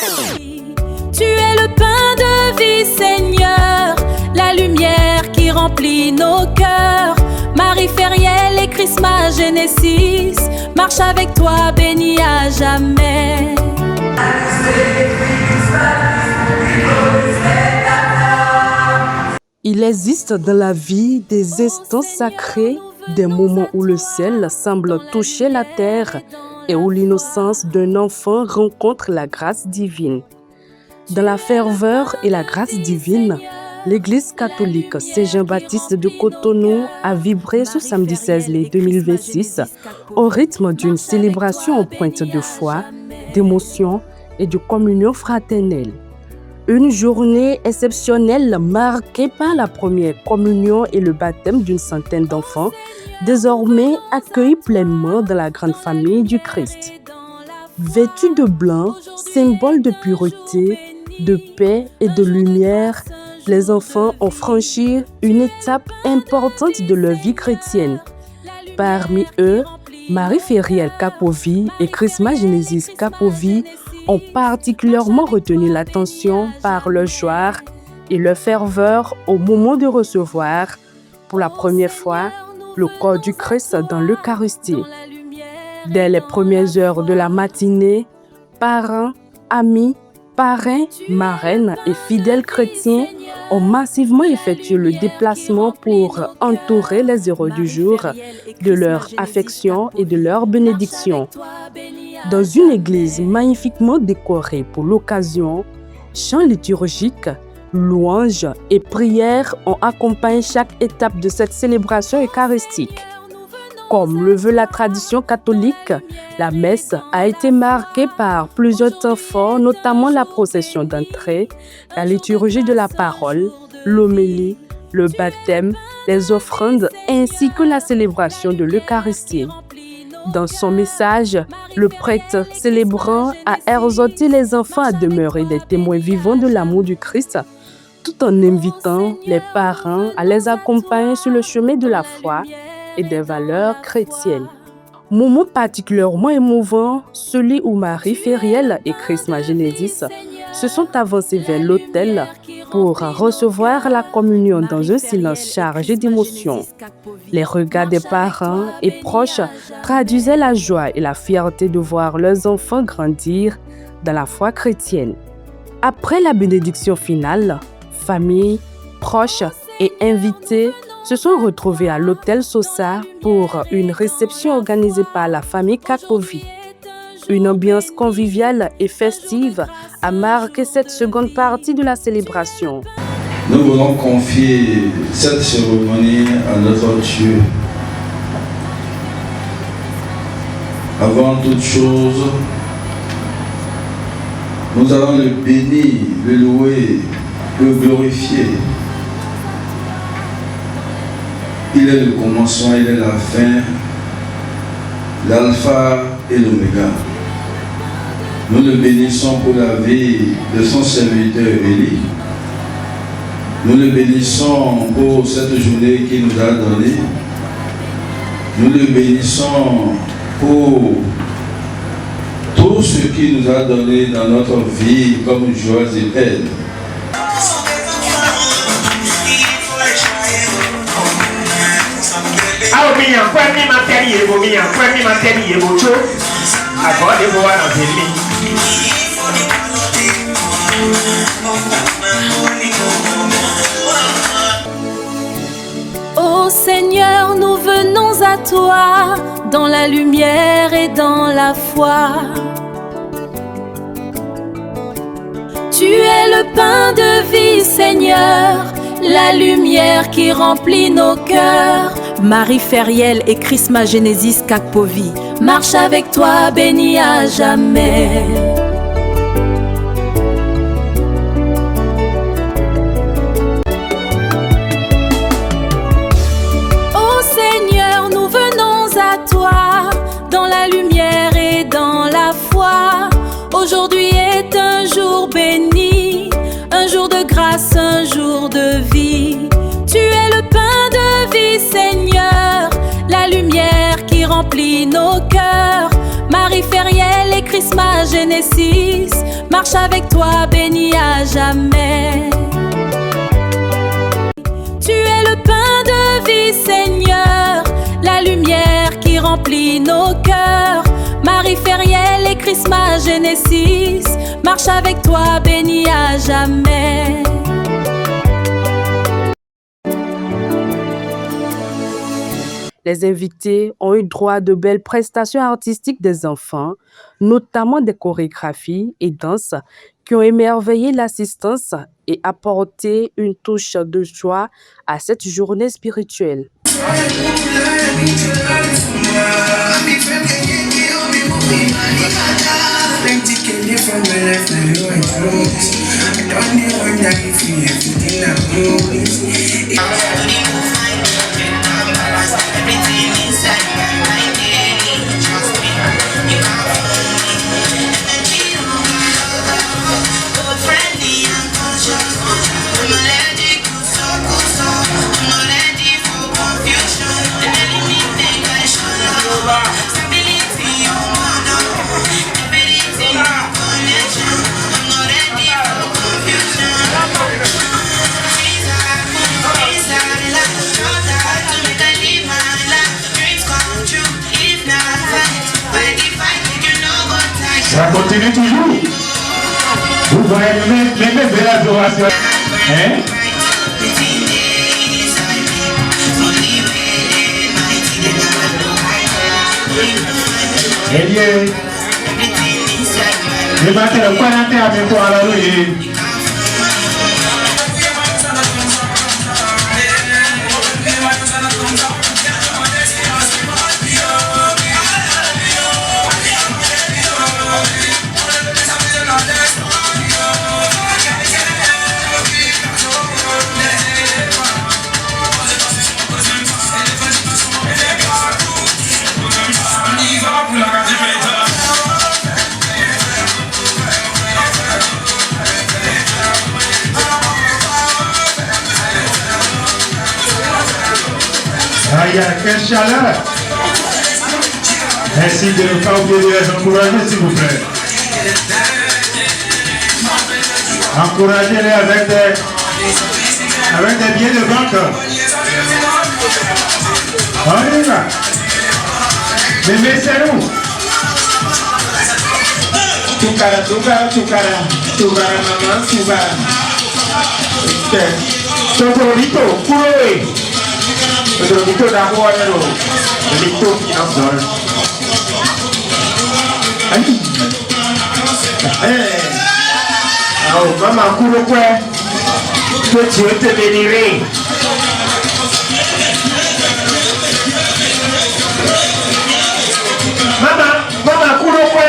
Tu es le pain de vie, Seigneur, la lumière qui remplit nos cœurs. Marie Feriel et Christmas Genesis marche avec toi, béni à jamais. Il existe dans la vie des instants sacrés, des moments où le ciel semble toucher la terre et où l'innocence d'un enfant rencontre la grâce divine. Dans la ferveur et la grâce divine, l'Église catholique Saint-Jean-Baptiste de Cotonou a vibré ce samedi 16 mai 2026 au rythme d'une célébration empreinte de foi, d'émotion et de communion fraternelle. Une journée exceptionnelle marquée par la première communion et le baptême d'une centaine d'enfants, désormais accueillis pleinement dans la grande famille du Christ. Vêtus de blanc, symbole de pureté, de paix et de lumière, les enfants ont franchi une étape importante de leur vie chrétienne. Parmi eux, Marie Feriel Kapovi et Christmas Genesis Kapovi ont particulièrement retenu l'attention par leur joie et leur ferveur au moment de recevoir, pour la première fois, le corps du Christ dans l'Eucharistie. Dès les premières heures de la matinée, parents, amis, parrains, marraines et fidèles chrétiens ont massivement effectué le déplacement pour entourer les héros du jour de leur affection et de leur bénédiction. Dans une église magnifiquement décorée pour l'occasion, chants liturgiques, louanges et prières ont accompagné chaque étape de cette célébration eucharistique. Comme le veut la tradition catholique, la messe a été marquée par plusieurs temps forts, notamment la procession d'entrée, la liturgie de la parole, l'homélie, le baptême, les offrandes ainsi que la célébration de l'Eucharistie. Dans son message, le prêtre célébrant a exhorté les enfants à demeurer des témoins vivants de l'amour du Christ, tout en invitant les parents à les accompagner sur le chemin de la foi et des valeurs chrétiennes. Moment particulièrement émouvant, celui où Marie Feriel et Christmas Genesis se sont avancés vers l'autel pour recevoir la communion dans un silence chargé d'émotions. Les regards des parents et proches traduisaient la joie et la fierté de voir leurs enfants grandir dans la foi chrétienne. Après la bénédiction finale, famille, proches et invités se sont retrouvés à l'hôtel Sosa pour une réception organisée par la famille Kapovi. Une ambiance conviviale et festive a marqué cette seconde partie de la célébration. Nous voulons confier cette cérémonie à notre Dieu. Avant toute chose, nous allons le bénir, le louer, le glorifier. Il est le commencement, il est la fin, l'alpha et l'oméga. Nous le bénissons pour la vie de son serviteur Élie. Nous le bénissons pour cette journée qu'il nous a donnée. Nous le bénissons pour tout ce qu'il nous a donné dans notre vie comme joie et paix. Ô Seigneur, nous venons à toi dans la lumière et dans la foi. Tu es le pain de vie, Seigneur, la lumière qui remplit nos cœurs. Marie Feriel et Christmas Genesis Kapovi marche avec toi, béni à jamais. Ô Seigneur, nous venons à toi dans la lumière et dans la foi. Aujourd'hui est un jour béni, un jour de grâce, un jour de vie. Tu es le pain de vie, Seigneur, la lumière qui remplit nos cœurs. Marie Feriel et Christmas Genesis marche avec toi, béni à jamais. Tu es le pain de vie, Seigneur, la lumière qui remplit nos cœurs. Marie Fériel et Christmas Genesis marche avec toi, béni à jamais. Les invités ont eu droit à de belles prestations artistiques des enfants, notamment des chorégraphies et danses qui ont émerveillé l'assistance et apporté une touche de joie à cette journée spirituelle. Ça continue toujours. Vous voyez même de l'adoration. Hein? Eh bien, le matin, le 41 avec toi, alléluia. Quelle chaleur! Merci de ne pas oublier de les encourager, s'il vous plaît. Encouragez-les avec des billets de banque. On y va. Mais c'est nous. Tukara, maman, tukara. Totorito, kuroe. Totorito d'abord, le lito qui nous donne. Oh, maman, kuroe. Que Dieu te bénisse. Maman, kuroe.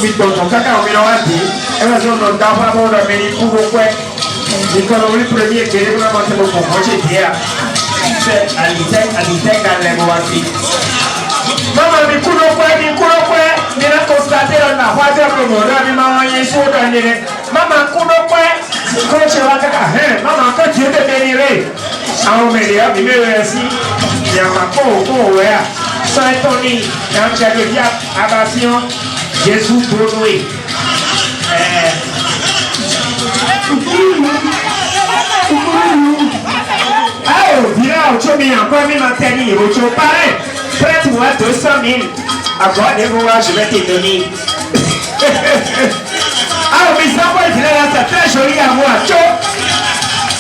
Mitonto kaka omirowati. Ela zono ndava bona meni kuroe. Nicolas le premier qui est vraiment très bon pour manger hier. C'est Alité Galemo-Wati. Maman, mi kuno kwe, mi na constaté la voiture que mon ami m'a envoyé sur le nez. Maman, kuno kwe, quand tu vas te maman, quand Dieu te bénirait, à un média, mi me remercie. Il y a ma peau, ouais. Saint-Tony, dans le diable, abattion, Jésus Bournoui. Ah, viens, tu m'as encore mis ma tenue, tu pareil. Prête-moi 200 000. Accordez-moi, je vais te donner. Ah, mais ça va être là, c'est très joli à moi.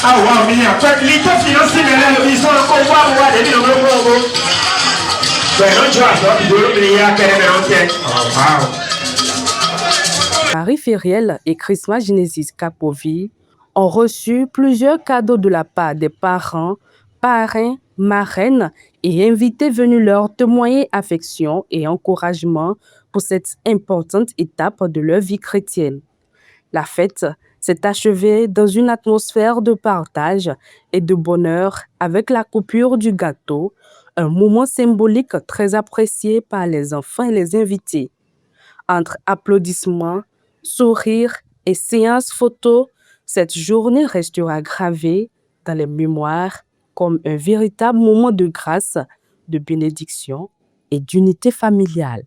Ah, wow, mais l'État financier, ils sont encore voir, moi, depuis le gros. Ben, non, tu vas Marie Fériel et Christmas Genesis Capovi ont reçu plusieurs cadeaux de la part des parents, parrains, marraines et invités venus leur témoigner affection et encouragement pour cette importante étape de leur vie chrétienne. La fête s'est achevée dans une atmosphère de partage et de bonheur avec la coupure du gâteau, un moment symbolique très apprécié par les enfants et les invités. Entre applaudissements, sourires et séances photos, cette journée restera gravée dans les mémoires comme un véritable moment de grâce, de bénédiction et d'unité familiale.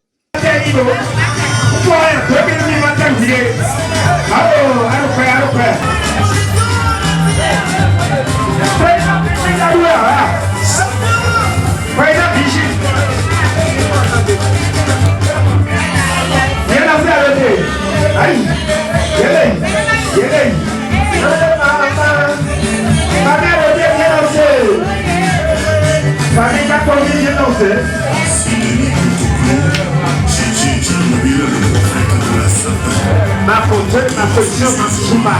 Ma position, ma